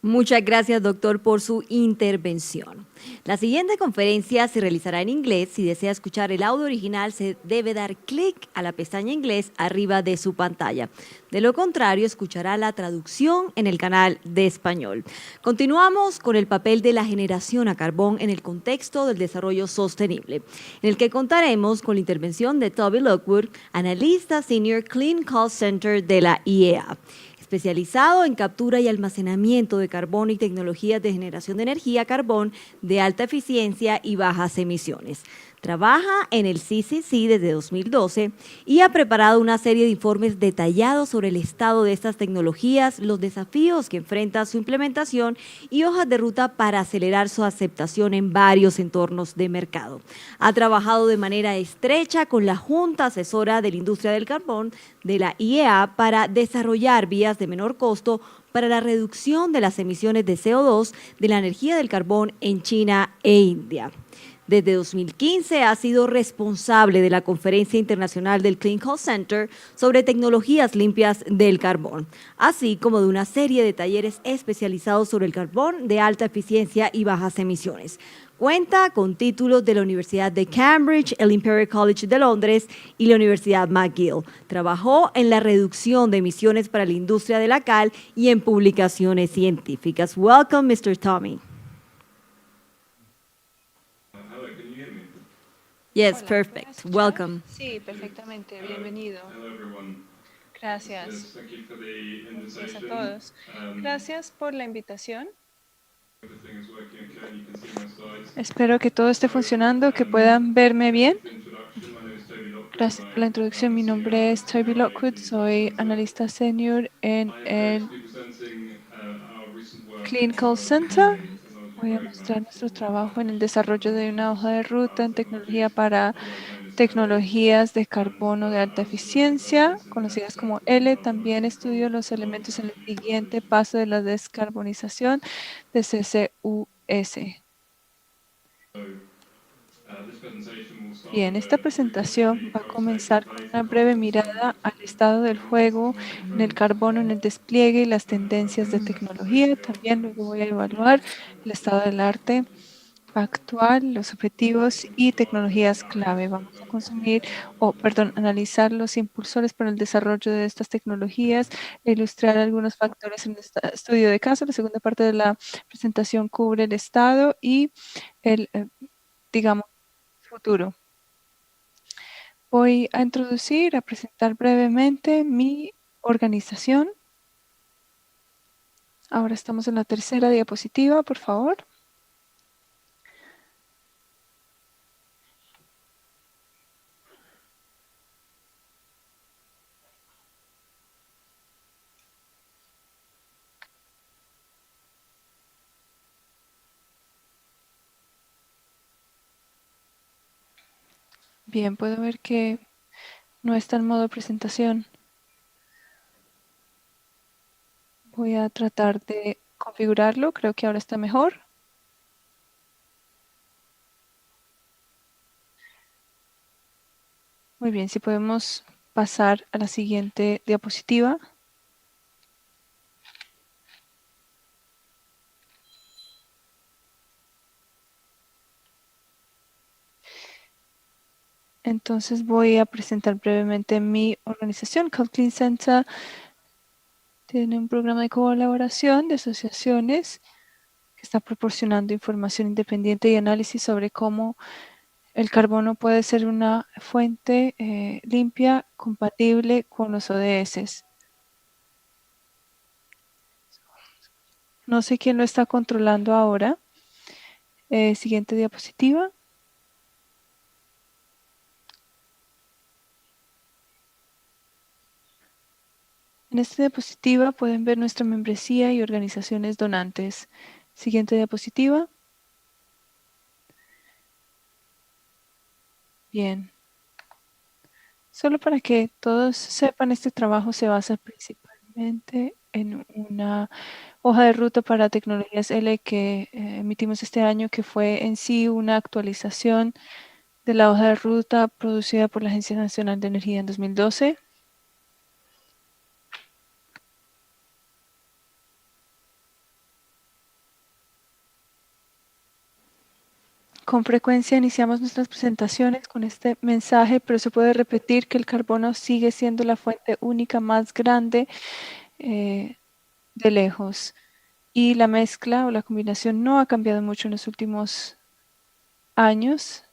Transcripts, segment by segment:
Muchas gracias, doctor, por su intervención. La siguiente conferencia se realizará en inglés. Si desea escuchar el audio original, se debe dar clic a la pestaña inglés arriba de su pantalla. De lo contrario, escuchará la traducción en el canal de español. Continuamos con el papel de la generación a carbón en el contexto del desarrollo sostenible, en el que contaremos con la intervención de Toby Lockwood, analista senior Clean Call Center de la IEA. Especializado en captura y almacenamiento de carbono y tecnologías de generación de energía carbón de alta eficiencia y bajas emisiones. Trabaja en el CCC desde 2012 y ha preparado una serie de informes detallados sobre el estado de estas tecnologías, los desafíos que enfrenta su implementación y hojas de ruta para acelerar su aceptación en varios entornos de mercado. Ha trabajado de manera estrecha con la Junta Asesora de la Industria del Carbón de la IEA para desarrollar vías de menor costo para la reducción de las emisiones de CO2 de la energía del carbón en China e India. Desde 2015 ha sido responsable de la Conferencia Internacional del Clean Call Center sobre tecnologías limpias del carbón, así como de una serie de talleres especializados sobre el carbón de alta eficiencia y bajas emisiones. Cuenta con títulos de la Universidad de Cambridge, el Imperial College de Londres y la Universidad McGill. Trabajó en la reducción de emisiones para la industria de la cal y en publicaciones científicas. Welcome, Mr. Tommy. Yes, Hola, ¿me pueden perfect. escuchar? Welcome. Sí, perfectamente. Bienvenido. Gracias. Gracias a todos. Gracias por la invitación. Espero que todo esté funcionando, que puedan verme bien. Gracias por la introducción. Mi nombre es Toby Lockwood. Soy analista senior en el Clean Call Center. Voy a mostrar nuestro trabajo en el desarrollo de una hoja de ruta en tecnología para tecnologías de carbono de alta eficiencia, conocidas como L. También estudio los elementos en el siguiente paso de la descarbonización de CCUS. Bien, esta presentación va a comenzar con una breve mirada al estado del juego en el carbono, en el despliegue y las tendencias de tecnología. También luego voy a evaluar el estado del arte actual, los objetivos y tecnologías clave. Vamos a analizar los impulsores para el desarrollo de estas tecnologías e ilustrar algunos factores en este estudio de caso. La segunda parte de la presentación cubre el estado y el, digamos, futuro. Voy a introducir, a presentar brevemente mi organización. Ahora estamos en la tercera diapositiva, por favor. Bien, puedo ver que no está en modo presentación. Voy a tratar de configurarlo. Creo que ahora está mejor. Muy bien, si podemos pasar a la siguiente diapositiva. Entonces voy a presentar brevemente mi organización. Cloud Clean Center tiene un programa de colaboración de asociaciones que está proporcionando información independiente y análisis sobre cómo el carbono puede ser una fuente limpia, compatible con los ODS. No sé quién lo está controlando ahora. Siguiente diapositiva. En esta diapositiva pueden ver nuestra membresía y organizaciones donantes. Siguiente diapositiva. Bien. Solo para que todos sepan, este trabajo se basa principalmente en una hoja de ruta para tecnologías L que emitimos este año, que fue en sí una actualización de la hoja de ruta producida por la Agencia Nacional de Energía en 2012. Con frecuencia iniciamos nuestras presentaciones con este mensaje, pero se puede repetir que el carbono sigue siendo la fuente única más grande de lejos. Y la mezcla o la combinación no ha cambiado mucho en los últimos años.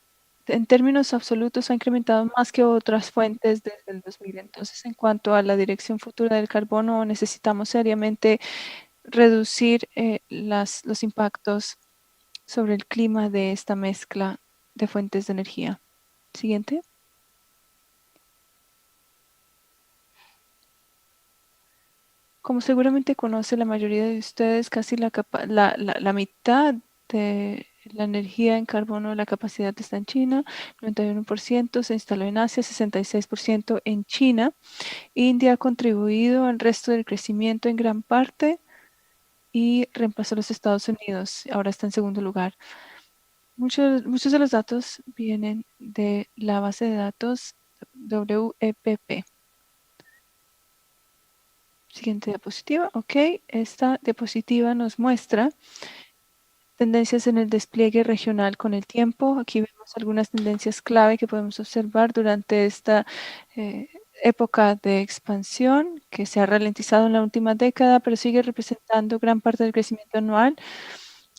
En términos absolutos ha incrementado más que otras fuentes desde el 2000. Entonces, en cuanto a la dirección futura del carbono, necesitamos seriamente reducir los impactos sobre el clima de esta mezcla de fuentes de energía. Siguiente. Como seguramente conoce la mayoría de ustedes, casi la mitad de la energía en carbono, la capacidad está en China, 91% se instaló en Asia, 66% en China. India ha contribuido al resto del crecimiento en gran parte y reemplazó a los Estados Unidos. Ahora está en segundo lugar. Muchos de los datos vienen de la base de datos WEPP. Siguiente diapositiva. Ok, esta diapositiva nos muestra tendencias en el despliegue regional con el tiempo. Aquí vemos algunas tendencias clave que podemos observar durante esta época de expansión que se ha ralentizado en la última década, pero sigue representando gran parte del crecimiento anual.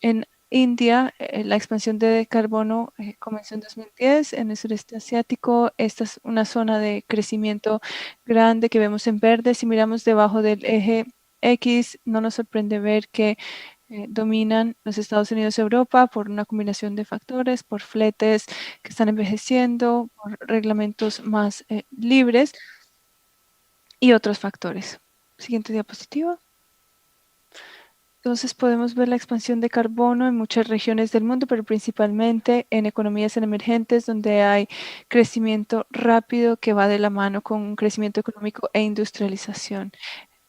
En India, la expansión de carbono comenzó en 2010. En el sureste asiático, esta es una zona de crecimiento grande que vemos en verde. Si miramos debajo del eje X, no nos sorprende ver que dominan los Estados Unidos y Europa por una combinación de factores, por fletes que están envejeciendo, por reglamentos más libres y otros factores. Siguiente diapositiva. Entonces podemos ver la expansión de carbono en muchas regiones del mundo, pero principalmente en economías emergentes donde hay crecimiento rápido que va de la mano con un crecimiento económico e industrialización.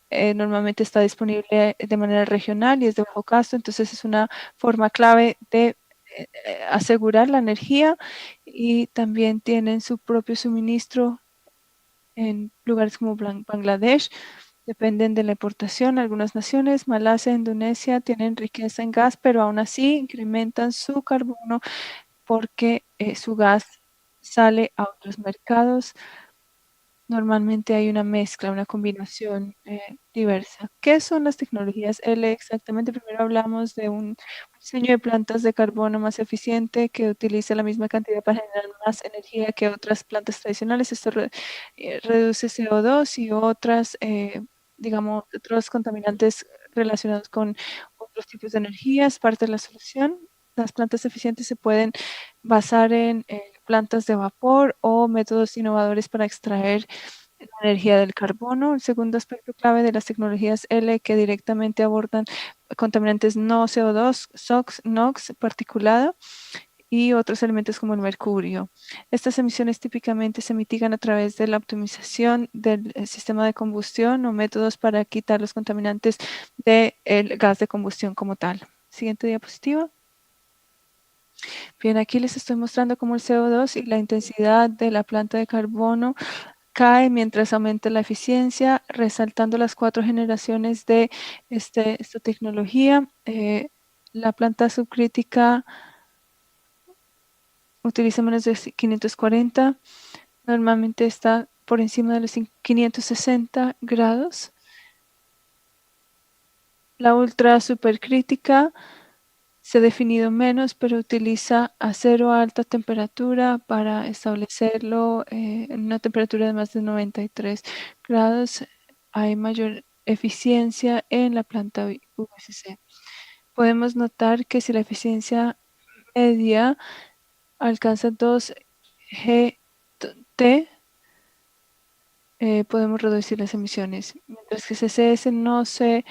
Normalmente está disponible de manera regional y es de bajo costo, entonces es una forma clave de asegurar la energía y también tienen su propio suministro en lugares como Bangladesh. Dependen de la importación. Algunas naciones, Malasia, Indonesia, tienen riqueza en gas, pero aún así incrementan su carbono porque su gas sale a otros mercados. Normalmente hay una mezcla, una combinación diversa. ¿Qué son las tecnologías L exactamente? Primero hablamos de un diseño de plantas de carbono más eficiente que utiliza la misma cantidad para generar más energía que otras plantas tradicionales. Esto reduce CO2 y otras, digamos, otros contaminantes relacionados con otros tipos de energías. Parte de la solución. Las plantas eficientes se pueden basar en plantas de vapor o métodos innovadores para extraer la energía del carbono. El segundo aspecto clave de las tecnologías L que directamente abordan contaminantes no CO2, SOx, NOx, particulado y otros elementos como el mercurio. Estas emisiones típicamente se mitigan a través de la optimización del sistema de combustión o métodos para quitar los contaminantes del gas de combustión como tal. Siguiente diapositiva. Bien, aquí les estoy mostrando cómo el CO2 y la intensidad de la planta de carbono cae mientras aumenta la eficiencia, resaltando las 4 generaciones de esta tecnología. La planta subcrítica utiliza menos de 540, normalmente está por encima de los 560 grados. La ultra supercrítica se ha definido menos, pero utiliza acero a alta temperatura para establecerlo en una temperatura de más de 93 grados. Hay mayor eficiencia en la planta VCC. Podemos notar que si la eficiencia media alcanza 2 GT, podemos reducir las emisiones, mientras que CCS no se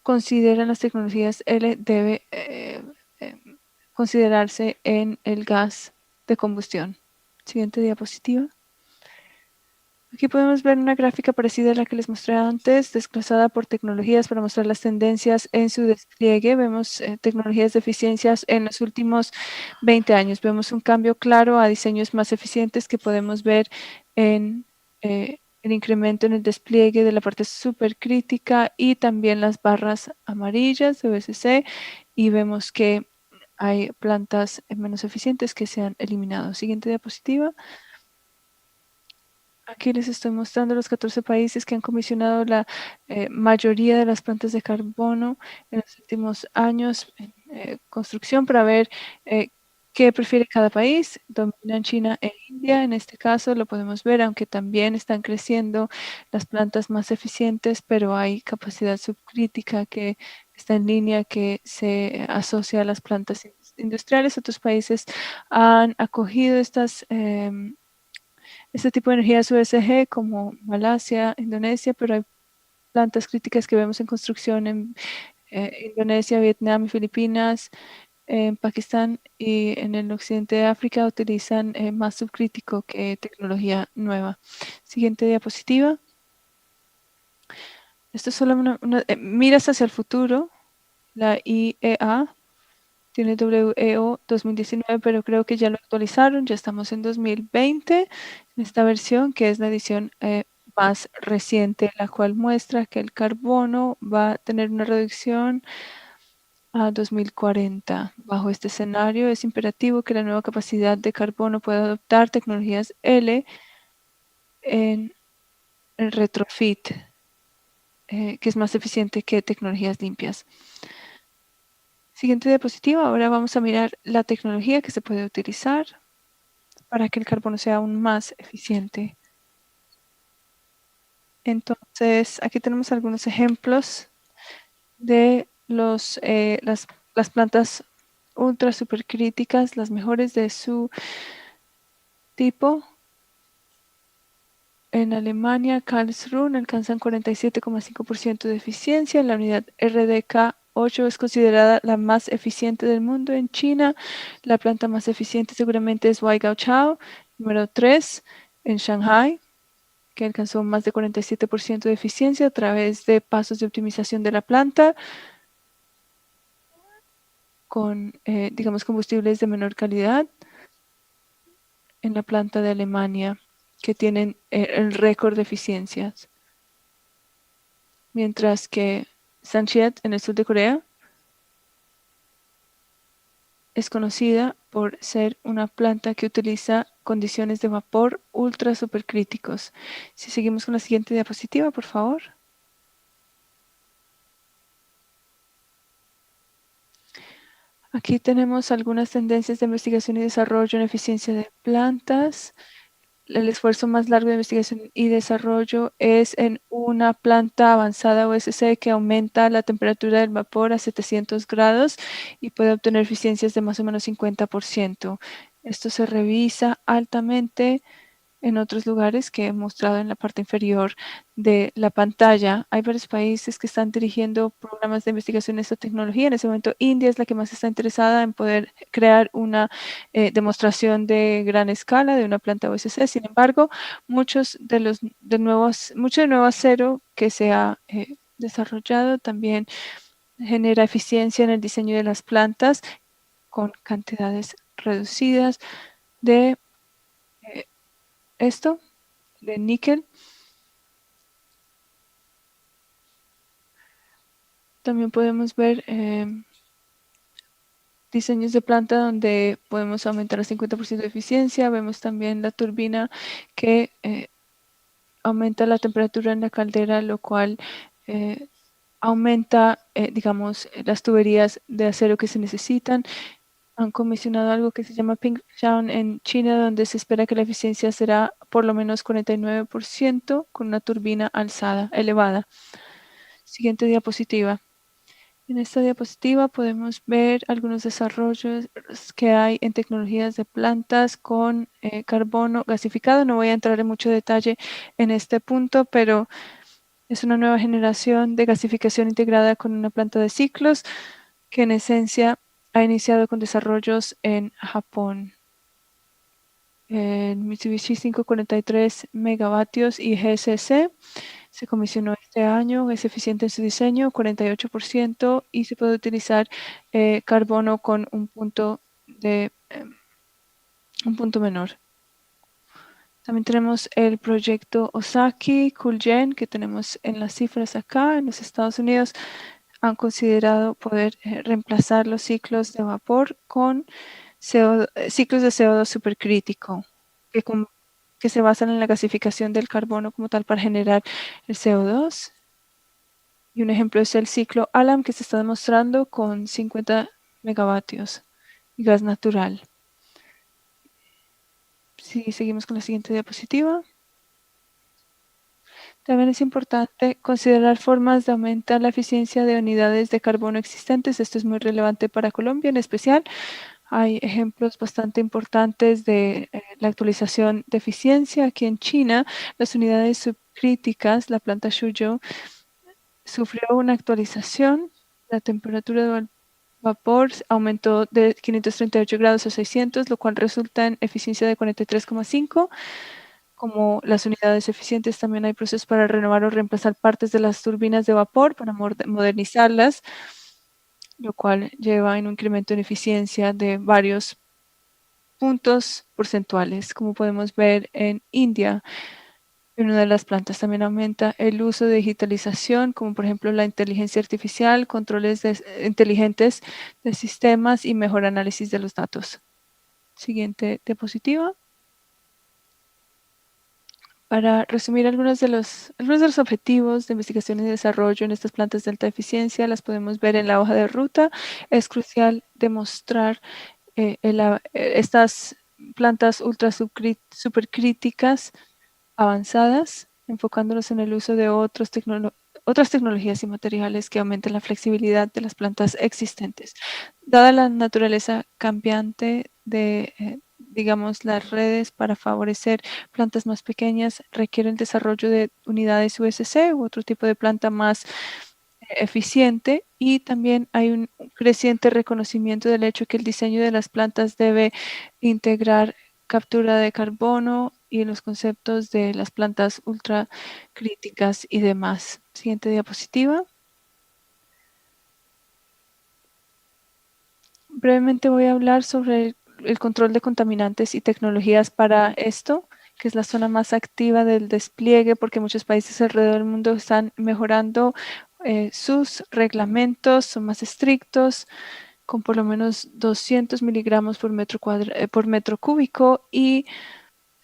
consideran las tecnologías L debe considerarse en el gas de combustión. Siguiente diapositiva. Aquí podemos ver una gráfica parecida a la que les mostré antes, desglosada por tecnologías para mostrar las tendencias en su despliegue. Vemos tecnologías de eficiencias en los últimos 20 años. Vemos un cambio claro a diseños más eficientes que podemos ver en el incremento en el despliegue de la parte supercrítica y también las barras amarillas de VCC, y vemos que hay plantas menos eficientes que se han eliminado. Siguiente diapositiva. Aquí les estoy mostrando los 14 países que han comisionado la mayoría de las plantas de carbono en los últimos años en construcción para ver qué prefiere cada país. Dominan China e India. En este caso lo podemos ver, aunque también están creciendo las plantas más eficientes, pero hay capacidad subcrítica que está en línea que se asocia a las plantas industriales. Otros países han acogido este tipo de energías USG como Malasia, Indonesia, pero hay plantas críticas que vemos en construcción en Indonesia, Vietnam y Filipinas. En Pakistán y en el occidente de África utilizan más subcrítico que tecnología nueva. Siguiente diapositiva. Esto es solo miras hacia el futuro. La IEA tiene WEO 2019, pero creo que ya lo actualizaron. Ya estamos en 2020, en esta versión, que es la edición más reciente, la cual muestra que el carbono va a tener una reducción a 2040. Bajo este escenario, es imperativo que la nueva capacidad de carbono pueda adoptar tecnologías L en el retrofit, que es más eficiente que tecnologías limpias. Siguiente diapositiva. Ahora vamos a mirar la tecnología que se puede utilizar para que el carbono sea aún más eficiente. Entonces, aquí tenemos algunos ejemplos de las plantas ultra supercríticas, las mejores de su tipo. En Alemania, Karlsruhe alcanzan 47,5% de eficiencia. La unidad RDK 8 es considerada la más eficiente del mundo. En China, la planta más eficiente seguramente es Waigaoqiao, número 3, en Shanghai, que alcanzó más de 47% de eficiencia a través de pasos de optimización de la planta con, digamos, combustibles de menor calidad. En la planta de Alemania, que tienen el récord de eficiencias. Mientras que Sanchet en el sur de Corea es conocida por ser una planta que utiliza condiciones de vapor ultra supercríticos. Si seguimos con la siguiente diapositiva, por favor. Aquí tenemos algunas tendencias de investigación y desarrollo en eficiencia de plantas. El esfuerzo más largo de investigación y desarrollo es en una planta avanzada OSC que aumenta la temperatura del vapor a 700 grados y puede obtener eficiencias de más o menos 50%. Esto se revisa altamente en otros lugares que he mostrado en la parte inferior de la pantalla. Hay varios países que están dirigiendo programas de investigación en esta tecnología. En ese momento, India es la que más está interesada en poder crear una demostración de gran escala de una planta OSC. Sin embargo, mucho de nuevo acero que se ha desarrollado también genera eficiencia en el diseño de las plantas con cantidades reducidas de esto de níquel. También podemos ver diseños de planta donde podemos aumentar a 50% de eficiencia. Vemos también la turbina que aumenta la temperatura en la caldera, lo cual aumenta, digamos, las tuberías de acero que se necesitan. Han comisionado algo que se llama Pingshan en China, donde se espera que la eficiencia será por lo menos 49% con una turbina alzada, elevada. Siguiente diapositiva. En esta diapositiva podemos ver algunos desarrollos que hay en tecnologías de plantas con carbono gasificado. No voy a entrar en mucho detalle en este punto, pero es una nueva generación de gasificación integrada con una planta de ciclos que en esencia ha iniciado con desarrollos en Japón. El Mitsubishi 543 megavatios y GSC se comisionó este año, es eficiente en su diseño, 48%, y se puede utilizar carbono con un punto menor. También tenemos el proyecto Osaki Coolgen, que tenemos en las cifras acá en los Estados Unidos. han considerado poder reemplazar los ciclos de vapor con ciclos de CO2 supercrítico, que se basan en la gasificación del carbono como tal para generar el CO2. Y un ejemplo es el ciclo ALAM que se está demostrando con 50 megavatios y gas natural. Si seguimos con la siguiente diapositiva. También es importante considerar formas de aumentar la eficiencia de unidades de carbono existentes. Esto es muy relevante para Colombia en especial. Hay ejemplos bastante importantes de la actualización de eficiencia. Aquí en China, las unidades subcríticas, la planta Suzhou, sufrió una actualización. La temperatura de vapor aumentó de 538 grados a 600, lo cual resulta en eficiencia de 43,5. Como las unidades eficientes, también hay procesos para renovar o reemplazar partes de las turbinas de vapor para modernizarlas, lo cual lleva en un incremento en eficiencia de varios puntos porcentuales. Como podemos ver en India, en una de las plantas también aumenta el uso de digitalización, como por ejemplo la inteligencia artificial, controles inteligentes de sistemas y mejor análisis de los datos. Siguiente diapositiva. Para resumir algunos de los objetivos de investigación y desarrollo en estas plantas de alta eficiencia, las podemos ver en la hoja de ruta. Es crucial demostrar estas plantas ultra supercríticas avanzadas, enfocándonos en el uso de otras tecnologías y materiales que aumenten la flexibilidad de las plantas existentes. Dada la naturaleza cambiante de, digamos, las redes para favorecer plantas más pequeñas, requiere el desarrollo de unidades USC u otro tipo de planta más eficiente, y también hay un creciente reconocimiento del hecho que el diseño de las plantas debe integrar captura de carbono y los conceptos de las plantas ultra críticas y demás. Siguiente diapositiva. Brevemente voy a hablar sobre el control de contaminantes y tecnologías para esto, que es la zona más activa del despliegue, porque muchos países alrededor del mundo están mejorando sus reglamentos, son más estrictos, con por lo menos 200 miligramos por metro cúbico,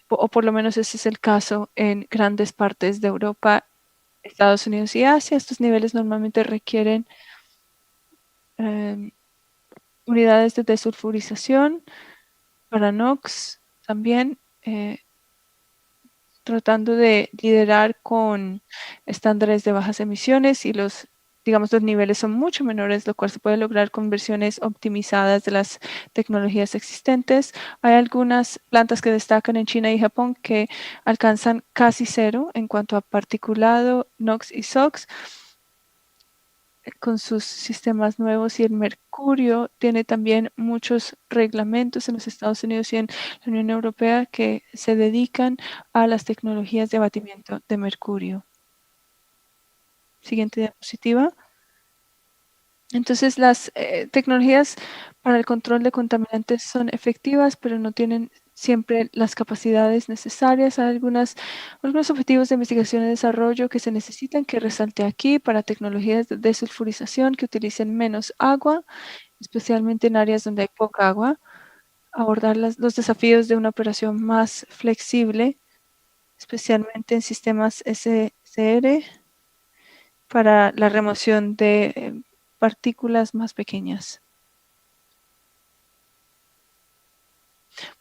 o por lo menos ese es el caso en grandes partes de Europa, Estados Unidos y Asia. Estos niveles normalmente requieren unidades de desulfurización para NOx, también tratando de liderar con estándares de bajas emisiones, y los niveles son mucho menores, lo cual se puede lograr con versiones optimizadas de las tecnologías existentes. Hay algunas plantas que destacan en China y Japón que alcanzan casi cero en cuanto a particulado, NOx y SOx con sus sistemas nuevos, y el mercurio tiene también muchos reglamentos en los Estados Unidos y en la Unión Europea que se dedican a las tecnologías de abatimiento de mercurio. Siguiente diapositiva. Entonces, las tecnologías para el control de contaminantes son efectivas, pero no tienen siempre las capacidades necesarias. Hay algunos objetivos de investigación y desarrollo que se necesitan, que resalte aquí, para tecnologías de desulfurización que utilicen menos agua, especialmente en áreas donde hay poca agua. Abordar los desafíos de una operación más flexible, especialmente en sistemas SCR, para la remoción de partículas más pequeñas.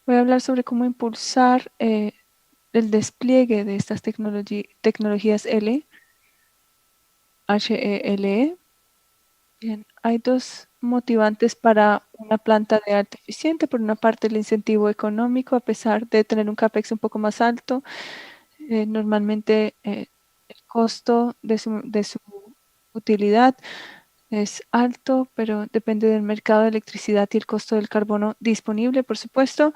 Voy a hablar sobre cómo impulsar el despliegue de estas tecnologías HELE. Bien, hay dos motivantes para una planta de alta eficiente. Por una parte, el incentivo económico, a pesar de tener un CAPEX un poco más alto, normalmente el costo de su utilidad es alto, pero depende del mercado de electricidad y el costo del carbono disponible, por supuesto.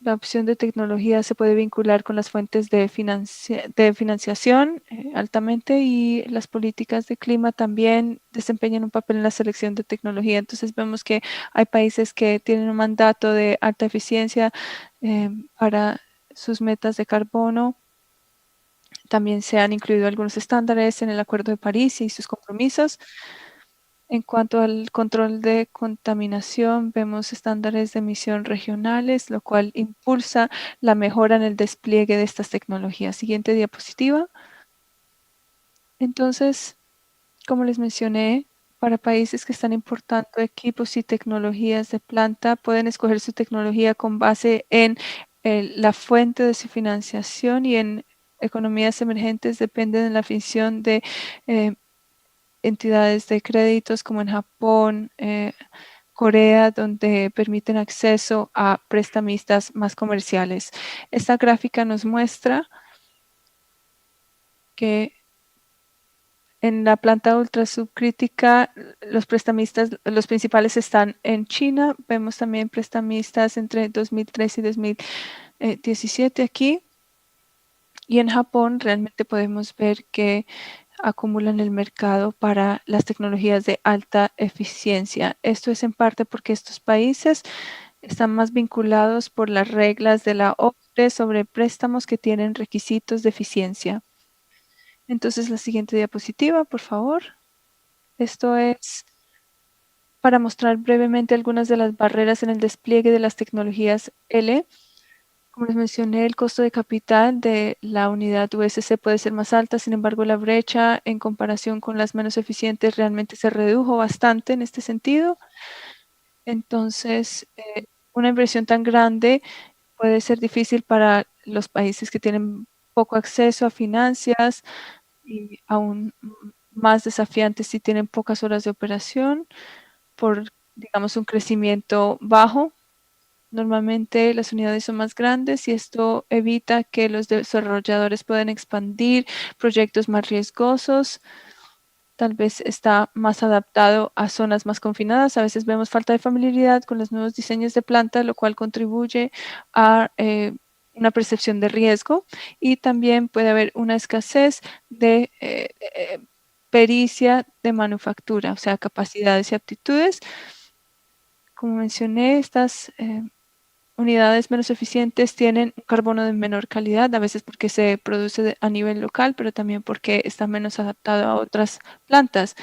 La opción de tecnología se puede vincular con las fuentes de financiación altamente, y las políticas de clima también desempeñan un papel en la selección de tecnología. Entonces vemos que hay países que tienen un mandato de alta eficiencia para sus metas de carbono, También se han incluido algunos estándares en el Acuerdo de París y sus compromisos. En cuanto al control de contaminación, vemos estándares de emisión regionales, lo cual impulsa la mejora en el despliegue de estas tecnologías. Siguiente diapositiva. Entonces, como les mencioné, para países que están importando equipos y tecnologías de planta, pueden escoger su tecnología con base en la fuente de su financiación, y en economías emergentes depende de la afición de eh, entidades de créditos como en Japón, Corea, donde permiten acceso a prestamistas más comerciales. Esta gráfica nos muestra que en la planta ultra subcrítica, los prestamistas, los principales están en China. Vemos también prestamistas entre 2003 y 2017 aquí. Y en Japón realmente podemos ver que acumulan el mercado para las tecnologías de alta eficiencia. Esto es en parte porque estos países están más vinculados por las reglas de la OCDE sobre préstamos que tienen requisitos de eficiencia. Entonces, la siguiente diapositiva, por favor. Esto es para mostrar brevemente algunas de las barreras en el despliegue de las tecnologías L. Como les mencioné, el costo de capital de la unidad USC puede ser más alta, sin embargo, la brecha en comparación con las menos eficientes realmente se redujo bastante en este sentido. Entonces, una inversión tan grande puede ser difícil para los países que tienen poco acceso a finanzas, y aún más desafiantes si tienen pocas horas de operación por, digamos, un crecimiento bajo. Normalmente las unidades son más grandes y esto evita que los desarrolladores puedan expandir proyectos más riesgosos. Tal vez está más adaptado a zonas más confinadas. A veces vemos falta de familiaridad con los nuevos diseños de planta, lo cual contribuye a una percepción de riesgo, y también puede haber una escasez de pericia de manufactura, o sea, capacidades y aptitudes. Como mencioné, estas unidades menos eficientes tienen un carbono de menor calidad, a veces porque se produce a nivel local, pero también porque está menos adaptado a otras plantas.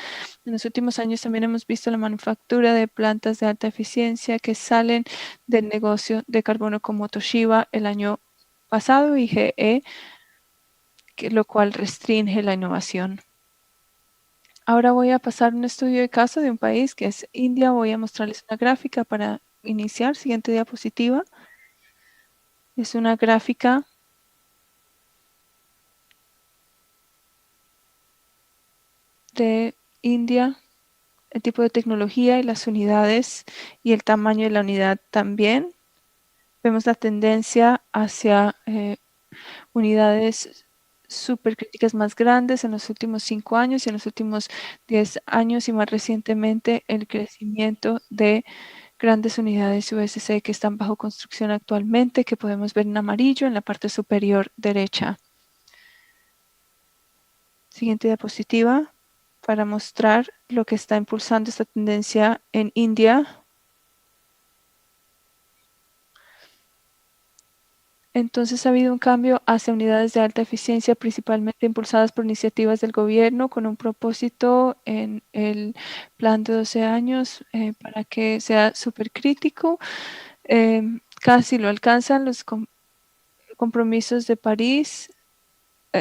En los últimos años también hemos visto la manufactura de plantas de alta eficiencia que salen del negocio de carbono como Toshiba el año pasado y GE, lo cual restringe la innovación. Ahora voy a pasar un estudio de caso de un país que es India. Voy a mostrarles una gráfica para iniciar. Siguiente diapositiva. Es una gráfica de India, el tipo de tecnología y las unidades y el tamaño de la unidad también. Vemos la tendencia hacia unidades supercríticas más grandes en los últimos 5 años y en los últimos 10 años, y más recientemente el crecimiento de grandes unidades USC que están bajo construcción actualmente, que podemos ver en amarillo en la parte superior derecha. Siguiente diapositiva para mostrar lo que está impulsando esta tendencia en India. Entonces ha habido un cambio hacia unidades de alta eficiencia, principalmente impulsadas por iniciativas del gobierno con un propósito en el plan de 12 años para que sea supercrítico. Casi lo alcanzan los compromisos de París.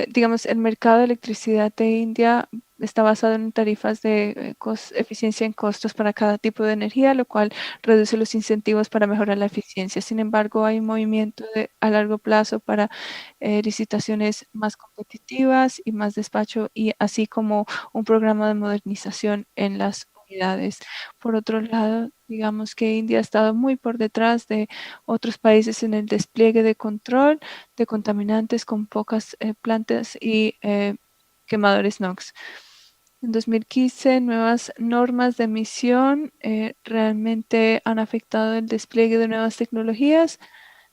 Digamos, el mercado de electricidad de India está basado en tarifas de eficiencia en costos para cada tipo de energía, lo cual reduce los incentivos para mejorar la eficiencia. Sin embargo, hay un movimiento a largo plazo para licitaciones más competitivas y más despacho, y así como un programa de modernización en las unidades. Por otro lado, digamos que India ha estado muy por detrás de otros países en el despliegue de control de contaminantes con pocas plantas y quemadores NOx. En 2015, nuevas normas de emisión realmente han afectado el despliegue de nuevas tecnologías.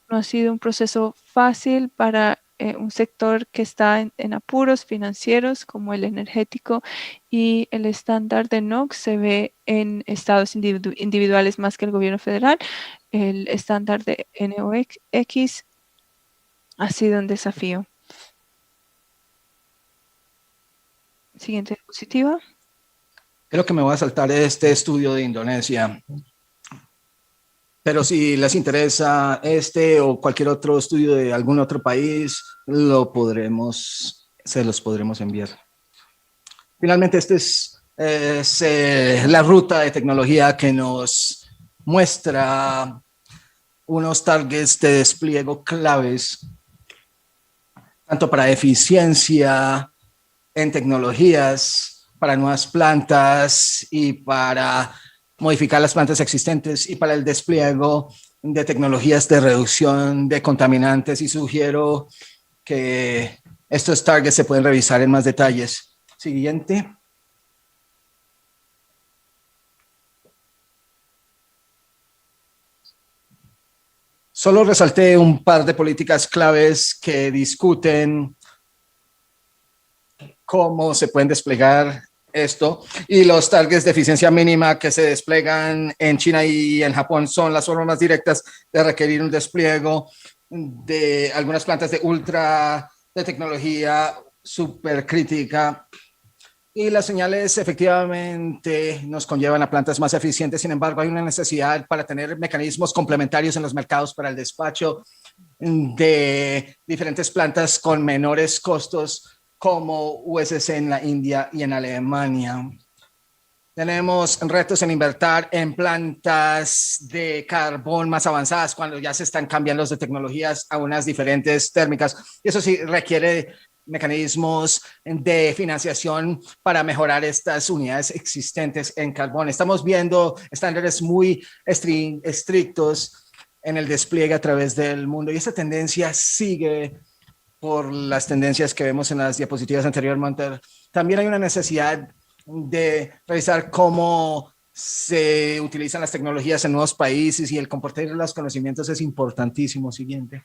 No ha sido un proceso fácil para un sector que está en apuros financieros como el energético, y el estándar de NOx se ve en estados individuales más que el gobierno federal. El estándar de NOx ha sido un desafío. Siguiente diapositiva. Creo que me voy a saltar este estudio de Indonesia. Pero si les interesa este o cualquier otro estudio de algún otro país, se los podremos enviar. Finalmente, esta es la ruta de tecnología que nos muestra unos targets de despliegue claves, tanto para eficiencia en tecnologías, para nuevas plantas y para modificar las plantas existentes y para el despliegue de tecnologías de reducción de contaminantes, y sugiero que estos targets se pueden revisar en más detalles. Siguiente. Solo resalté un par de políticas claves que discuten cómo se pueden desplegar esto, y los targets de eficiencia mínima que se desplegan en China y en Japón son las formas más directas de requerir un despliegue de algunas plantas de tecnología supercrítica, y las señales efectivamente nos conllevan a plantas más eficientes. Sin embargo, hay una necesidad para tener mecanismos complementarios en los mercados para el despacho de diferentes plantas con menores costos, como USC en la India y en Alemania. Tenemos retos en invertir en plantas de carbón más avanzadas cuando ya se están cambiando de tecnologías a unas diferentes térmicas. Y eso sí requiere mecanismos de financiación para mejorar estas unidades existentes en carbón. Estamos viendo estándares muy estrictos en el despliegue a través del mundo, y esta tendencia sigue por las tendencias que vemos en las diapositivas anteriormente. También hay una necesidad de revisar cómo se utilizan las tecnologías en nuevos países, y el compartir los conocimientos es importantísimo. Siguiente.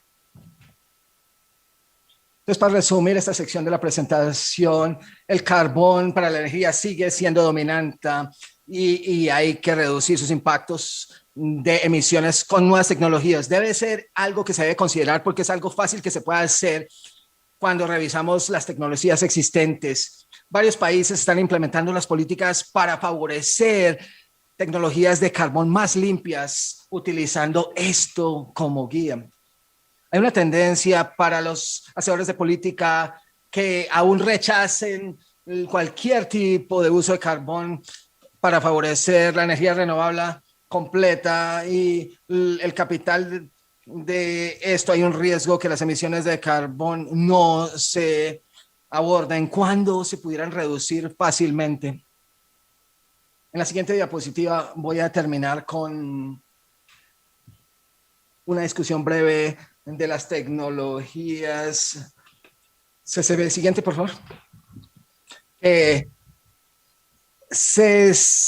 Entonces, para resumir esta sección de la presentación, el carbón para la energía sigue siendo dominante y hay que reducir sus impactos de emisiones con nuevas tecnologías. Debe ser algo que se debe considerar porque es algo fácil que se puede hacer cuando revisamos las tecnologías existentes. Varios países están implementando las políticas para favorecer tecnologías de carbón más limpias, utilizando esto como guía. Hay una tendencia para los hacedores de política que aún rechacen cualquier tipo de uso de carbón para favorecer la energía renovable completa y el capital de esto. Hay un riesgo que las emisiones de carbón no se aborden cuando se pudieran reducir fácilmente. En la siguiente diapositiva voy a terminar con una discusión breve de las tecnologías. Siguiente, por favor. CCUS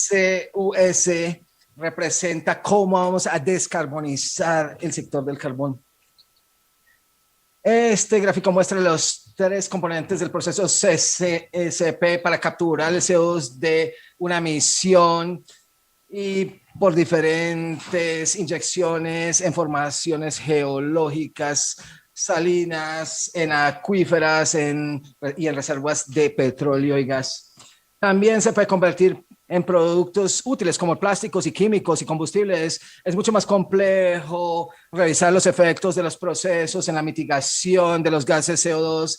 representa cómo vamos a descarbonizar el sector del carbón. Este gráfico muestra los tres componentes del proceso CCSP para capturar el CO2 de una emisión, y por diferentes inyecciones en formaciones geológicas, salinas, en acuíferas y en reservas de petróleo y gas. También se puede convertir en productos útiles como plásticos y químicos y combustibles. Es mucho más complejo revisar los efectos de los procesos en la mitigación de los gases CO2,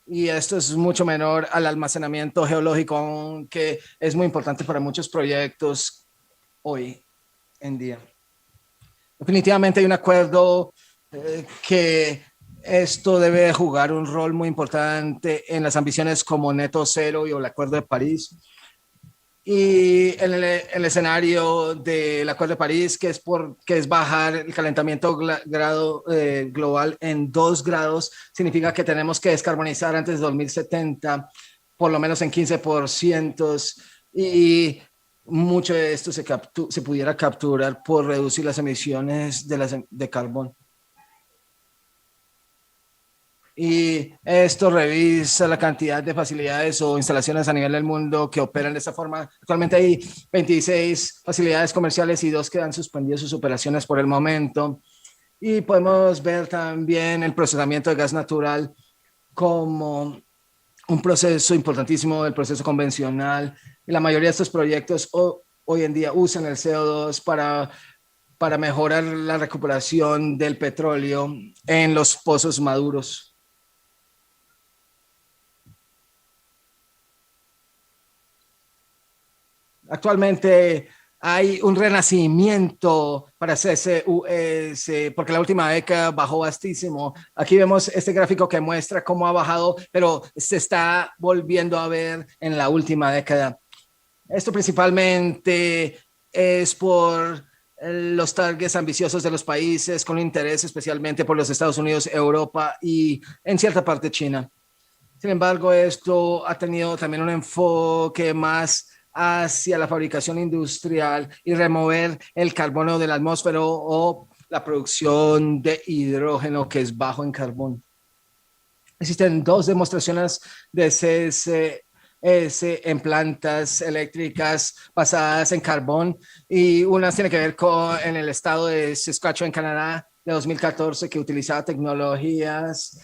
y esto es mucho menor al almacenamiento geológico, aunque es muy importante para muchos proyectos hoy en día. Definitivamente hay un acuerdo que esto debe jugar un rol muy importante en las ambiciones como Neto Cero y el Acuerdo de París. Y en el escenario del Acuerdo de París, que es bajar el calentamiento global en 2 grados, significa que tenemos que descarbonizar antes de 2070 por lo menos en 15%, y mucho de esto se pudiera capturar por reducir las emisiones de carbón. Y esto revisa la cantidad de facilidades o instalaciones a nivel del mundo que operan de esta forma. Actualmente hay 26 facilidades comerciales y 2 que han suspendido sus operaciones por el momento. Y podemos ver también el procesamiento de gas natural como un proceso importantísimo, el proceso convencional. Y la mayoría de estos proyectos hoy en día usan el CO2 para mejorar la recuperación del petróleo en los pozos maduros. Actualmente hay un renacimiento para CCUS porque la última década bajó bastísimo. Aquí vemos este gráfico que muestra cómo ha bajado, pero se está volviendo a ver en la última década. Esto principalmente es por los targets ambiciosos de los países con interés especialmente por los Estados Unidos, Europa y en cierta parte China. Sin embargo, esto ha tenido también un enfoque más hacia la fabricación industrial y remover el carbono de la atmósfera o la producción de hidrógeno que es bajo en carbón. Existen dos demostraciones de CCS en plantas eléctricas basadas en carbón y una tiene que ver en el estado de Saskatchewan, Canadá, de 2014, que utilizaba tecnologías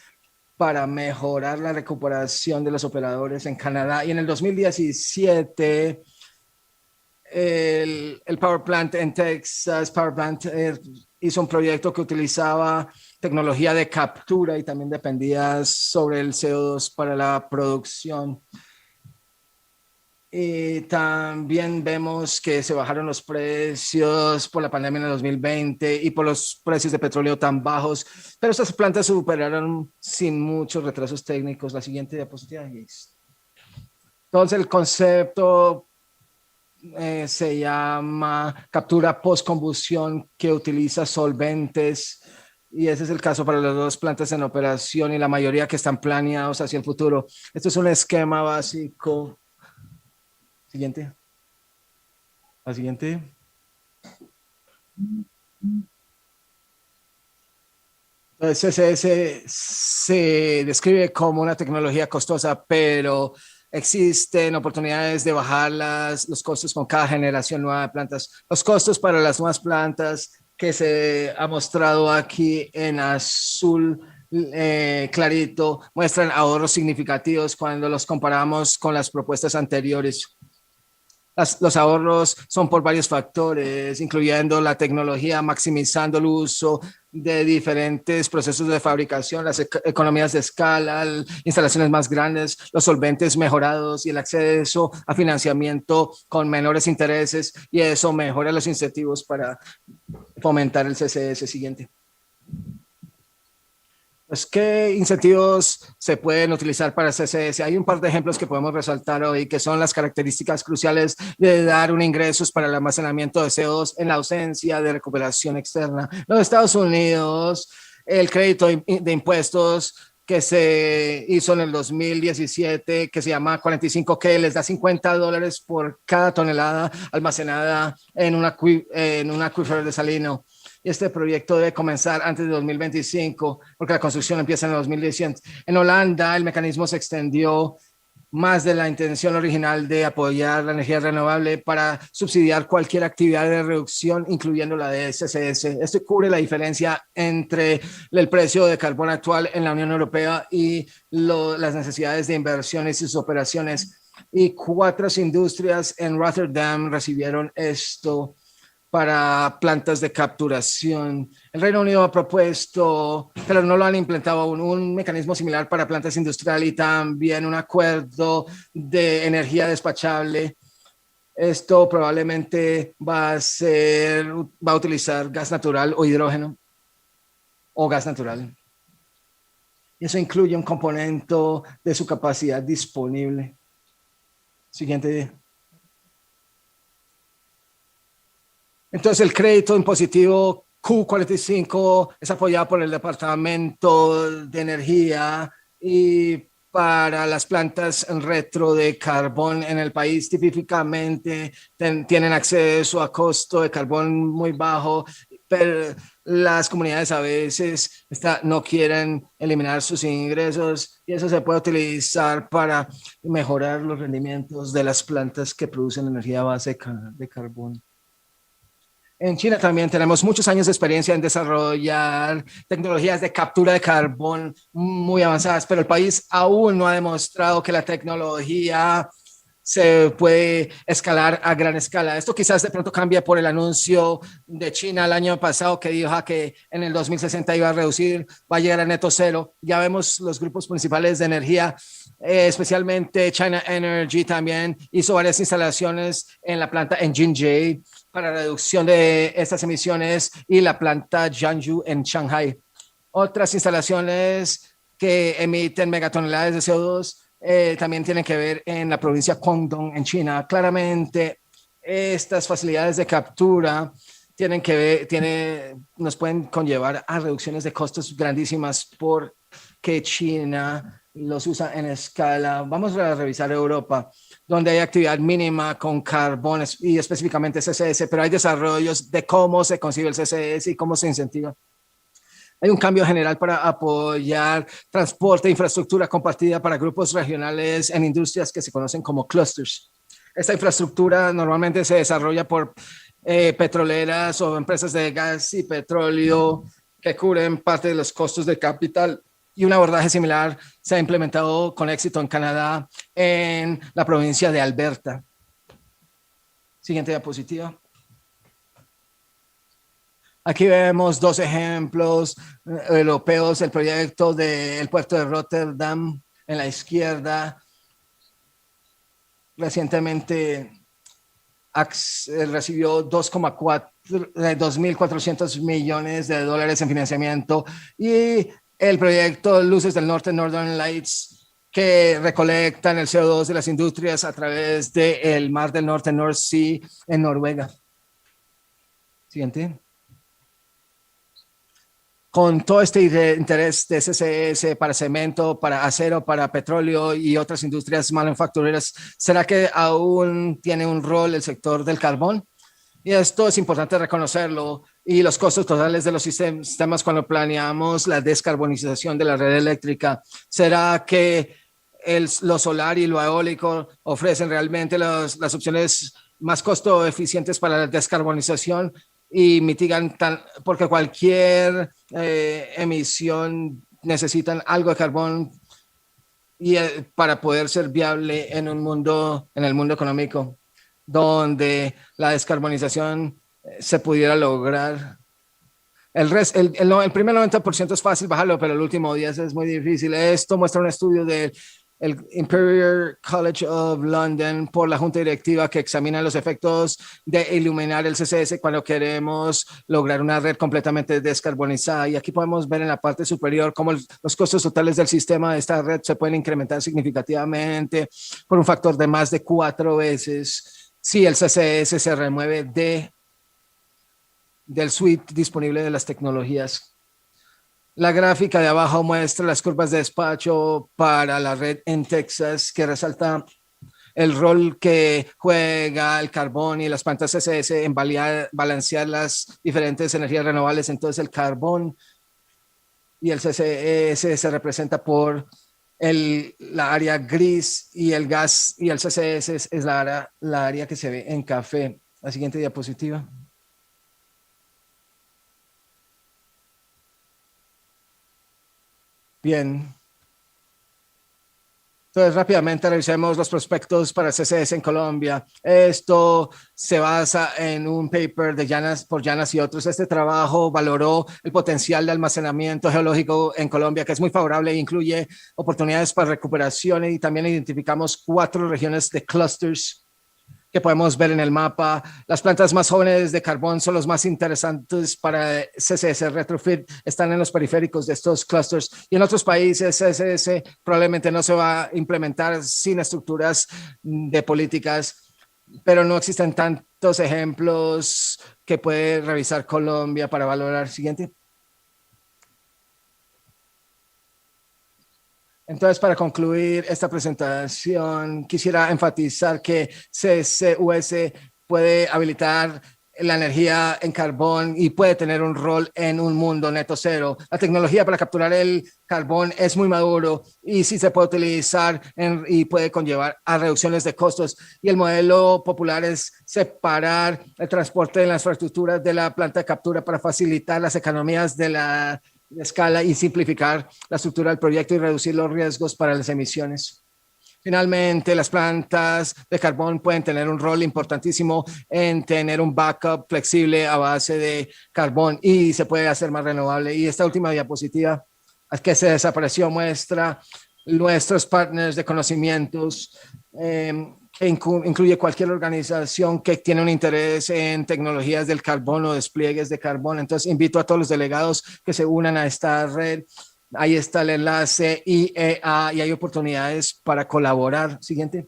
para mejorar la recuperación de los operadores en Canadá. Y en el 2017, el Power Plant en Texas, Power Plant hizo un proyecto que utilizaba tecnología de captura y también dependía sobre el CO2 para la producción. Y también vemos que se bajaron los precios por la pandemia en el 2020 y por los precios de petróleo tan bajos, pero estas plantas se superaron sin muchos retrasos técnicos. La siguiente diapositiva. Entonces el concepto se llama captura post-combustión, que utiliza solventes, y ese es el caso para las dos plantas en operación y la mayoría que están planeados hacia el futuro. Esto es un esquema básico. Siguiente. La siguiente. Entonces, CCS se describe como una tecnología costosa, pero existen oportunidades de bajar los costos con cada generación nueva de plantas. Los costos para las nuevas plantas que se ha mostrado aquí en azul clarito muestran ahorros significativos cuando los comparamos con las propuestas anteriores. Los ahorros son por varios factores, incluyendo la tecnología, maximizando el uso de diferentes procesos de fabricación, las economías de escala, instalaciones más grandes, los solventes mejorados y el acceso a financiamiento con menores intereses, y eso mejora los incentivos para fomentar el CCS. Siguiente. Pues, ¿qué incentivos se pueden utilizar para CCS? Hay un par de ejemplos que podemos resaltar hoy, que son las características cruciales de dar un ingresos para el almacenamiento de CO2 en la ausencia de recuperación externa. En los Estados Unidos, el crédito de impuestos que se hizo en el 2017, que se llama 45K, les da $50 por cada tonelada almacenada en un acuífero desalino. Este proyecto debe comenzar antes de 2025, porque la construcción empieza en el 2017. En Holanda, el mecanismo se extendió más de la intención original de apoyar la energía renovable para subsidiar cualquier actividad de reducción, incluyendo la de CCS. Esto cubre la diferencia entre el precio de carbón actual en la Unión Europea y las necesidades de inversiones y sus operaciones. Y 4 industrias en Rotterdam recibieron esto para plantas de capturación. El Reino Unido ha propuesto, pero no lo han implementado aún, un mecanismo similar para plantas industriales y también un acuerdo de energía despachable. Esto probablemente va a utilizar gas natural o hidrógeno o gas natural. Y eso incluye un componente de su capacidad disponible. Siguiente. Entonces, el crédito impositivo Q45 es apoyado por el Departamento de Energía, y para las plantas en retro de carbón en el país típicamente tienen acceso a costo de carbón muy bajo, pero las comunidades a veces no quieren eliminar sus ingresos, y eso se puede utilizar para mejorar los rendimientos de las plantas que producen energía a base de carbón. En China también tenemos muchos años de experiencia en desarrollar tecnologías de captura de carbón muy avanzadas, pero el país aún no ha demostrado que la tecnología se puede escalar a gran escala. Esto quizás de pronto cambia por el anuncio de China el año pasado que dijo que en el 2060 iba a reducir, va a llegar a neto cero. Ya vemos los grupos principales de energía, especialmente China Energy también hizo varias instalaciones en la planta en Jinzhou para reducción de estas emisiones y la planta Jiangsu en Shanghai. Otras instalaciones que emiten megatoneladas de CO2 también tienen que ver en la provincia Guangdong, en China. Claramente, estas facilidades de captura tienen que ver, nos pueden conllevar a reducciones de costos grandísimas porque China los usa en escala. Vamos a revisar Europa, donde hay actividad mínima con carbón y específicamente CCS, pero hay desarrollos de cómo se concibe el CCS y cómo se incentiva. Hay un cambio general para apoyar transporte e infraestructura compartida para grupos regionales en industrias que se conocen como clusters. Esta infraestructura normalmente se desarrolla por petroleras o empresas de gas y petróleo que cubren parte de los costos de capital. Y un abordaje similar se ha implementado con éxito en Canadá, en la provincia de Alberta. Siguiente diapositiva. Aquí vemos dos ejemplos europeos, el proyecto del puerto de Rotterdam en la izquierda. Recientemente recibió 2.400 millones de dólares en financiamiento y el proyecto Luces del Norte, Northern Lights, que recolectan el CO2 de las industrias a través del Mar del Norte, North Sea, en Noruega. Siguiente. Con todo este interés de CCS para cemento, para acero, para petróleo y otras industrias manufactureras, ¿será que aún tiene un rol el sector del carbón? Y esto es importante reconocerlo y los costos totales de los sistemas cuando planeamos la descarbonización de la red eléctrica. ¿Será que lo solar y lo eólico ofrecen realmente las opciones más costo eficientes para la descarbonización y mitigan porque cualquier emisión necesitan algo de carbón y para poder ser viable en el mundo económico donde la descarbonización se pudiera lograr? El primer 90% es fácil bajarlo, pero el último 10 es muy difícil. Esto muestra un estudio del Imperial College of London por la Junta Directiva que examina los efectos de iluminar el CCS cuando queremos lograr una red completamente descarbonizada. Y aquí podemos ver en la parte superior cómo los costos totales del sistema de esta red se pueden incrementar significativamente por un factor de más de 4 veces si el CCS se remueve del suite disponible de las tecnologías. La gráfica de abajo muestra las curvas de despacho para la red en Texas, que resalta el rol que juega el carbón y las plantas CCS en balancear las diferentes energías renovables. Entonces el carbón y el CCS se representa por la área gris y el gas y el CCS es la área que se ve en café. La siguiente diapositiva. Bien. Entonces, rápidamente revisemos los prospectos para CCS en Colombia. Esto se basa en un paper por Llanas y otros. Este trabajo valoró el potencial de almacenamiento geológico en Colombia, que es muy favorable e incluye oportunidades para recuperación, y también identificamos 4 regiones de clusters que podemos ver en el mapa. Las plantas más jóvenes de carbón son los más interesantes para CCS retrofit, están en los periféricos de estos clusters, y en otros países CCS probablemente no se va a implementar sin estructuras de políticas, pero no existen tantos ejemplos que puede revisar Colombia para valorar. Siguiente. Entonces, para concluir esta presentación, quisiera enfatizar que CCUS puede habilitar la energía en carbón y puede tener un rol en un mundo neto cero. La tecnología para capturar el carbón es muy maduro y sí se puede utilizar y puede conllevar a reducciones de costos. Y el modelo popular es separar el transporte de las infraestructuras de la planta de captura para facilitar las economías de la escala y simplificar la estructura del proyecto y reducir los riesgos para las emisiones. Finalmente, las plantas de carbón pueden tener un rol importantísimo en tener un backup flexible a base de carbón y se puede hacer más renovable. Y esta última diapositiva que se desapareció muestra nuestros partners de conocimientos, que incluye cualquier organización que tiene un interés en tecnologías del carbón o despliegues de carbón. Entonces, invito a todos los delegados que se unan a esta red. Ahí está el enlace IEA y hay oportunidades para colaborar. Siguiente.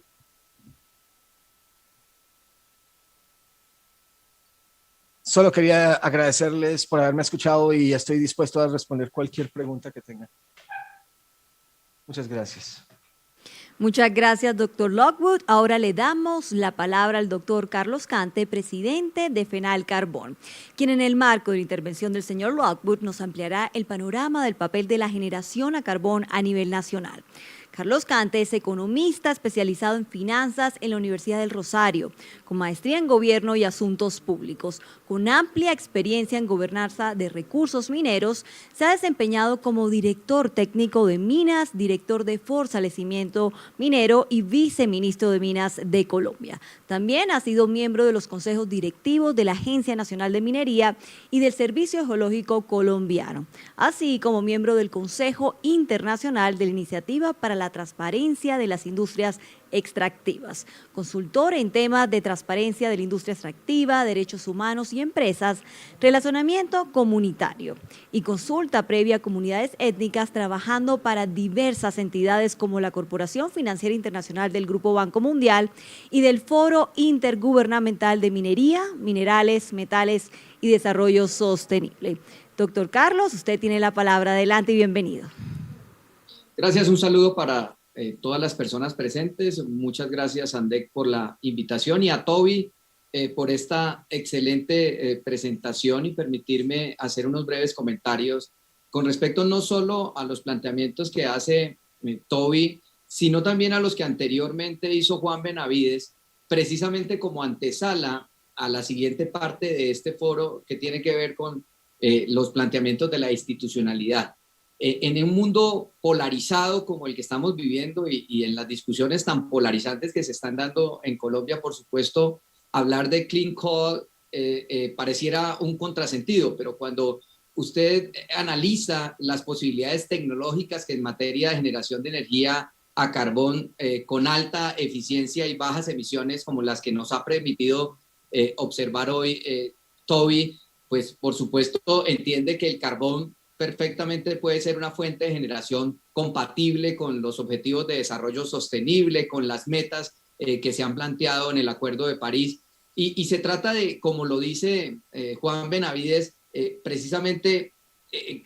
Solo quería agradecerles por haberme escuchado y estoy dispuesto a responder cualquier pregunta que tengan. Muchas gracias. Muchas gracias, doctor Lockwood. Ahora le damos la palabra al doctor Carlos Cante, presidente de FENAL Carbón, quien en el marco de la intervención del señor Lockwood nos ampliará el panorama del papel de la generación a carbón a nivel nacional. Carlos Cante es economista especializado en finanzas en la Universidad del Rosario, con maestría en Gobierno y Asuntos Públicos. Con amplia experiencia en gobernanza de recursos mineros, se ha desempeñado como director técnico de Minas, director de Fortalecimiento Minero y viceministro de Minas de Colombia. También ha sido miembro de los consejos directivos de la Agencia Nacional de Minería y del Servicio Geológico Colombiano, así como miembro del Consejo Internacional de la Iniciativa para la Transparencia de las Industrias Extractivas, consultor en temas de transparencia de la industria extractiva, derechos humanos y empresas, relacionamiento comunitario y consulta previa a comunidades étnicas, trabajando para diversas entidades como la Corporación Financiera Internacional del Grupo Banco Mundial y del Foro Intergubernamental de Minería, Minerales, Metales y Desarrollo Sostenible. Doctor Carlos, usted tiene la palabra. Adelante y bienvenido. Gracias, un saludo para todas las personas presentes. Muchas gracias, Andek, por la invitación y a Toby por esta excelente presentación y permitirme hacer unos breves comentarios con respecto no solo a los planteamientos que hace Toby, sino también a los que anteriormente hizo Juan Benavides, precisamente como antesala a la siguiente parte de este foro que tiene que ver con los planteamientos de la institucionalidad. En un mundo polarizado como el que estamos viviendo y en las discusiones tan polarizantes que se están dando en Colombia, por supuesto, hablar de clean coal pareciera un contrasentido, pero cuando usted analiza las posibilidades tecnológicas que en materia de generación de energía a carbón con alta eficiencia y bajas emisiones como las que nos ha permitido observar hoy Toby, pues por supuesto entiende que el carbón perfectamente puede ser una fuente de generación compatible con los objetivos de desarrollo sostenible, con las metas que se han planteado en el Acuerdo de París. Y se trata de, como lo dice Juan Benavides, precisamente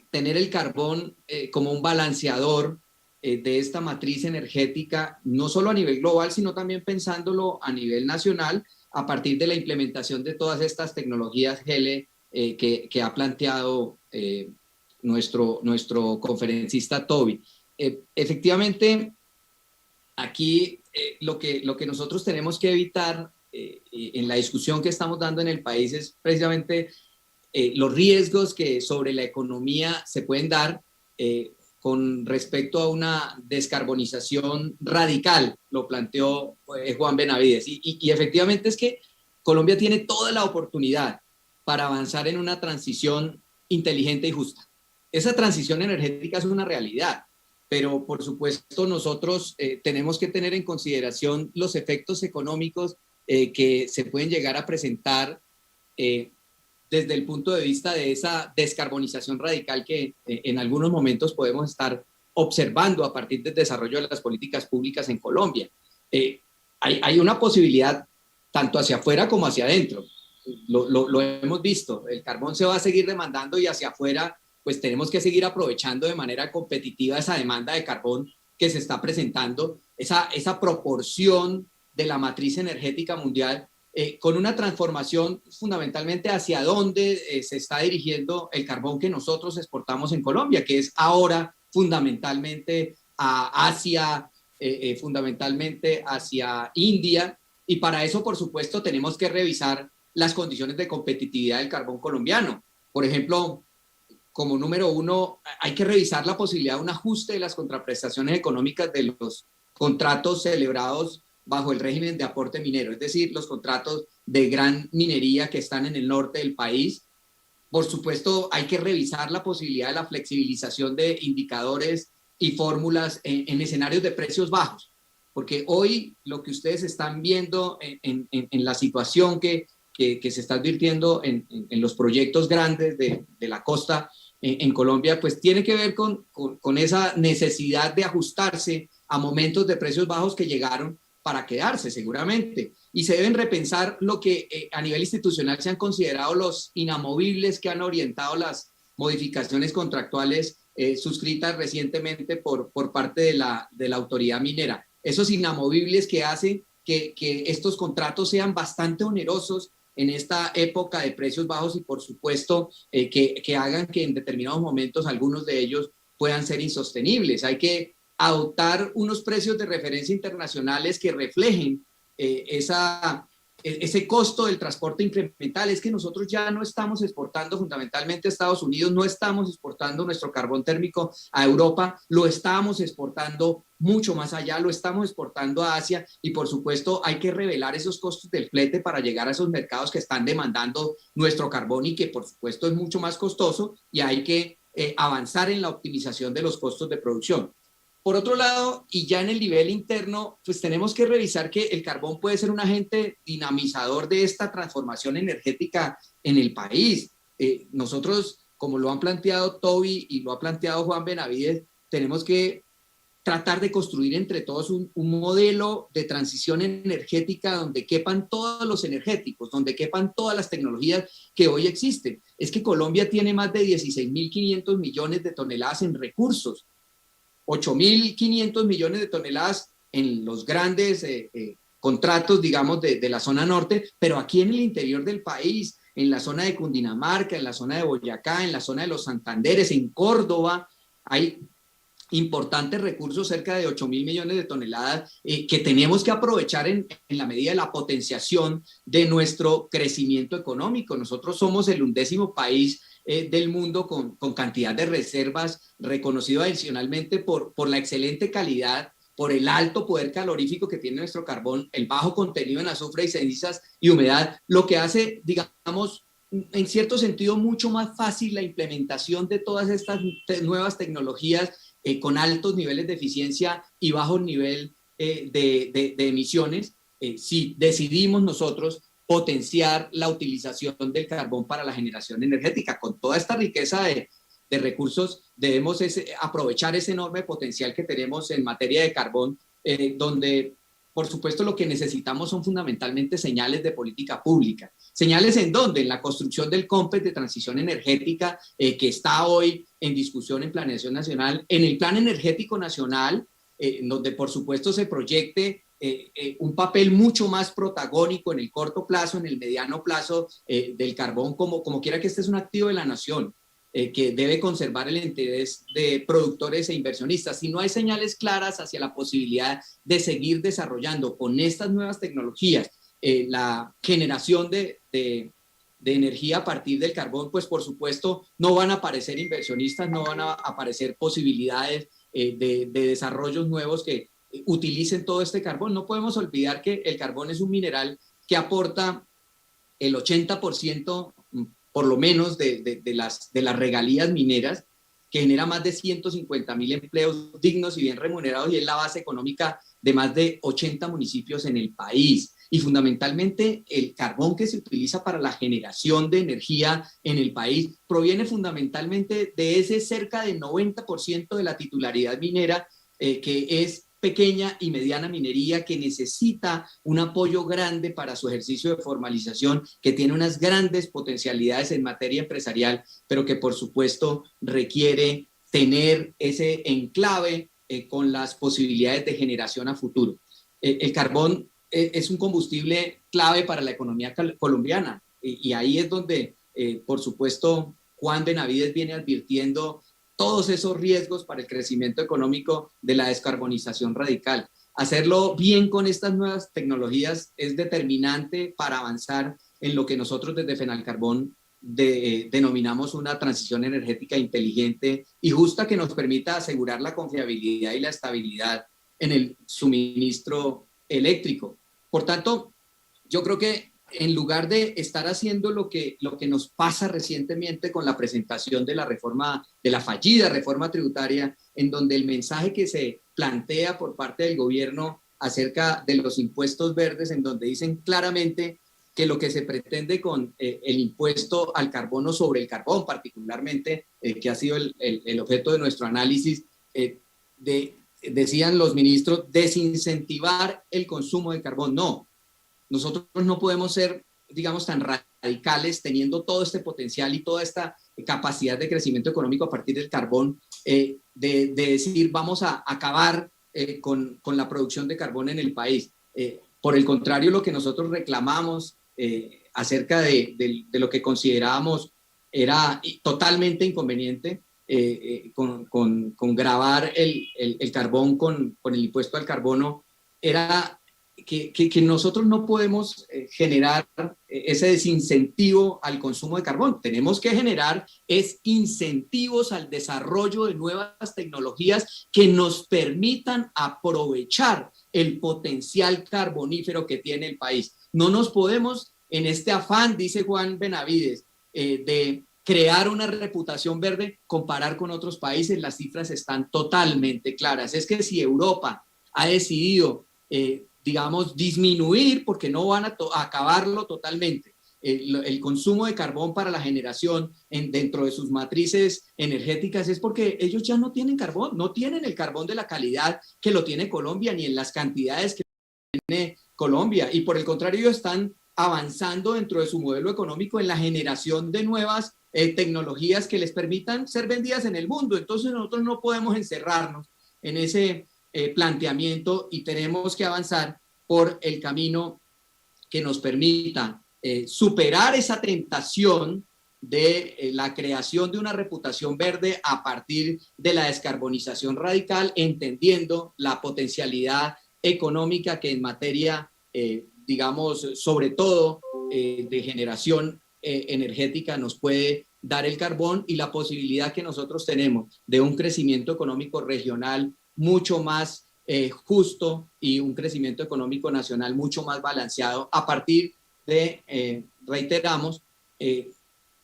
tener el carbón como un balanceador de esta matriz energética, no solo a nivel global, sino también pensándolo a nivel nacional, a partir de la implementación de todas estas tecnologías GELE que ha planteado nuestro conferencista Toby. Efectivamente, aquí lo que nosotros tenemos que evitar en la discusión que estamos dando en el país es precisamente los riesgos que sobre la economía se pueden dar con respecto a una descarbonización radical, lo planteó Juan Benavides. Y efectivamente es que Colombia tiene toda la oportunidad para avanzar en una transición inteligente y justa. Esa transición energética es una realidad, pero por supuesto nosotros tenemos que tener en consideración los efectos económicos que se pueden llegar a presentar desde el punto de vista de esa descarbonización radical que en algunos momentos podemos estar observando a partir del desarrollo de las políticas públicas en Colombia. Hay una posibilidad tanto hacia afuera como hacia adentro. Lo hemos visto, el carbón se va a seguir demandando y hacia afuera pues tenemos que seguir aprovechando de manera competitiva esa demanda de carbón que se está presentando, esa proporción de la matriz energética mundial con una transformación fundamentalmente hacia dónde se está dirigiendo el carbón que nosotros exportamos en Colombia, que es ahora fundamentalmente a Asia, fundamentalmente hacia India, y para eso, por supuesto, tenemos que revisar las condiciones de competitividad del carbón colombiano. Por ejemplo, como número uno, hay que revisar la posibilidad de un ajuste de las contraprestaciones económicas de los contratos celebrados bajo el régimen de aporte minero, es decir, los contratos de gran minería que están en el norte del país. Por supuesto, hay que revisar la posibilidad de la flexibilización de indicadores y fórmulas en escenarios de precios bajos, porque hoy lo que ustedes están viendo en la situación que se está advirtiendo en los proyectos grandes de la costa en Colombia, pues tiene que ver con esa necesidad de ajustarse a momentos de precios bajos que llegaron para quedarse seguramente, y se deben repensar lo que a nivel institucional se han considerado los inamovibles que han orientado las modificaciones contractuales suscritas recientemente por parte de la autoridad minera. Esos inamovibles que hacen que estos contratos sean bastante onerosos en esta época de precios bajos y por supuesto que hagan que en determinados momentos algunos de ellos puedan ser insostenibles. Hay que adoptar unos precios de referencia internacionales que reflejen ese costo del transporte incremental. Es que nosotros ya no estamos exportando fundamentalmente a Estados Unidos, no estamos exportando nuestro carbón térmico a Europa, lo estamos exportando mucho más allá, lo estamos exportando a Asia, y por supuesto hay que revelar esos costos del flete para llegar a esos mercados que están demandando nuestro carbón y que por supuesto es mucho más costoso, y hay que avanzar en la optimización de los costos de producción. Por otro lado, y ya en el nivel interno, pues tenemos que revisar que el carbón puede ser un agente dinamizador de esta transformación energética en el país. Nosotros, como lo han planteado Toby y lo ha planteado Juan Benavides, tenemos que tratar de construir entre todos un modelo de transición energética donde quepan todos los energéticos, donde quepan todas las tecnologías que hoy existen. Es que Colombia tiene más de 16.500 millones de toneladas en recursos, 8.500 millones de toneladas en los grandes contratos, digamos, de la zona norte, pero aquí en el interior del país, en la zona de Cundinamarca, en la zona de Boyacá, en la zona de los Santanderes, en Córdoba, hay importantes recursos, cerca de 8.000 millones de toneladas, que tenemos que aprovechar en la medida de la potenciación de nuestro crecimiento económico. Nosotros somos el 11º país del mundo con cantidad de reservas, reconocido adicionalmente por la excelente calidad, por el alto poder calorífico que tiene nuestro carbón, el bajo contenido en azufre y cenizas y humedad, lo que hace, digamos, en cierto sentido, mucho más fácil la implementación de todas estas nuevas tecnologías con altos niveles de eficiencia y bajo nivel de emisiones, si decidimos nosotros potenciar la utilización del carbón para la generación energética. Con toda esta riqueza de recursos, debemos aprovechar ese enorme potencial que tenemos en materia de carbón, donde, por supuesto, lo que necesitamos son fundamentalmente señales de política pública. ¿Señales en dónde? En la construcción del COMPES de transición energética, que está hoy en discusión en Planeación Nacional, en el Plan Energético Nacional, donde, por supuesto, se proyecte un papel mucho más protagónico en el corto plazo, en el mediano plazo del carbón, como quiera que este es un activo de la nación, que debe conservar el interés de productores e inversionistas. Si no hay señales claras hacia la posibilidad de seguir desarrollando con estas nuevas tecnologías la generación de energía a partir del carbón, pues por supuesto no van a aparecer inversionistas, no van a aparecer posibilidades de desarrollos nuevos que utilicen todo este carbón. No podemos olvidar que el carbón es un mineral que aporta el 80% por lo menos de las regalías mineras, que genera más de 150.000 empleos dignos y bien remunerados, y es la base económica de más de 80 municipios en el país. Y fundamentalmente el carbón que se utiliza para la generación de energía en el país proviene fundamentalmente de ese cerca del 90% de la titularidad minera, que es pequeña y mediana minería, que necesita un apoyo grande para su ejercicio de formalización, que tiene unas grandes potencialidades en materia empresarial, pero que por supuesto requiere tener ese enclave con las posibilidades de generación a futuro. El carbón es un combustible clave para la economía colombiana. Y ahí es donde, por supuesto, Juan Benavides viene advirtiendo todos esos riesgos para el crecimiento económico de la descarbonización radical. Hacerlo bien con estas nuevas tecnologías es determinante para avanzar en lo que nosotros desde Fenalcarbón denominamos una transición energética inteligente y justa que nos permita asegurar la confiabilidad y la estabilidad en el suministro eléctrico. Por tanto, yo creo que en lugar de estar haciendo lo que nos pasa recientemente con la presentación de la reforma, de la fallida reforma tributaria, en donde el mensaje que se plantea por parte del gobierno acerca de los impuestos verdes, en donde dicen claramente que lo que se pretende con el impuesto al carbono sobre el carbón, particularmente, que ha sido el objeto de nuestro análisis, decían los ministros, desincentivar el consumo de carbón. No, nosotros no podemos ser, digamos, tan radicales teniendo todo este potencial y toda esta capacidad de crecimiento económico a partir del carbón, de decir vamos a acabar con la producción de carbón en el país. Por el contrario, lo que nosotros reclamamos acerca de lo que considerábamos era totalmente inconveniente, con gravar el carbón con el impuesto al carbono, era que nosotros no podemos generar ese desincentivo al consumo de carbón. Tenemos que generar incentivos al desarrollo de nuevas tecnologías que nos permitan aprovechar el potencial carbonífero que tiene el país. No nos podemos, en este afán, dice Juan Benavides, de crear una reputación verde, comparar con otros países. Las cifras están totalmente claras. Es que si Europa ha decidido, digamos, disminuir, porque no van a acabarlo totalmente, el consumo de carbón para la generación dentro de sus matrices energéticas, es porque ellos ya no tienen carbón, no tienen el carbón de la calidad que lo tiene Colombia, ni en las cantidades que tiene Colombia, y por el contrario ellos están avanzando dentro de su modelo económico en la generación de nuevas tecnologías que les permitan ser vendidas en el mundo. Entonces nosotros no podemos encerrarnos en ese planteamiento y tenemos que avanzar por el camino que nos permita superar esa tentación de la creación de una reputación verde a partir de la descarbonización radical, entendiendo la potencialidad económica que en materia, digamos, sobre todo de generación energética nos puede dar el carbón, y la posibilidad que nosotros tenemos de un crecimiento económico regional mucho más justo y un crecimiento económico nacional mucho más balanceado a partir de, reiteramos,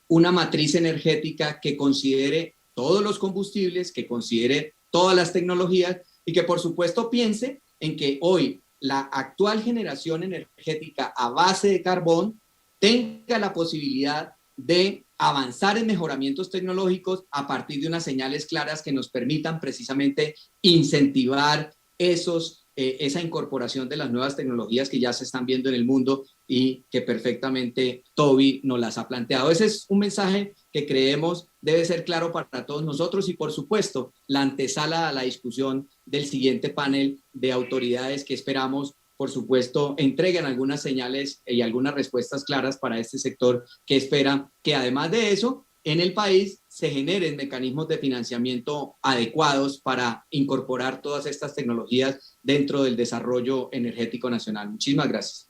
una matriz energética que considere todos los combustibles, que considere todas las tecnologías y que por supuesto piense en que hoy la actual generación energética a base de carbón tenga la posibilidad de avanzar en mejoramientos tecnológicos a partir de unas señales claras que nos permitan precisamente incentivar esa incorporación de las nuevas tecnologías que ya se están viendo en el mundo y que perfectamente Toby nos las ha planteado. Ese es un mensaje que creemos debe ser claro para todos nosotros y, por supuesto, la antesala a la discusión del siguiente panel de autoridades que esperamos, por supuesto, entreguen algunas señales y algunas respuestas claras para este sector, que espera que además de eso, en el país se generen mecanismos de financiamiento adecuados para incorporar todas estas tecnologías dentro del desarrollo energético nacional. Muchísimas gracias.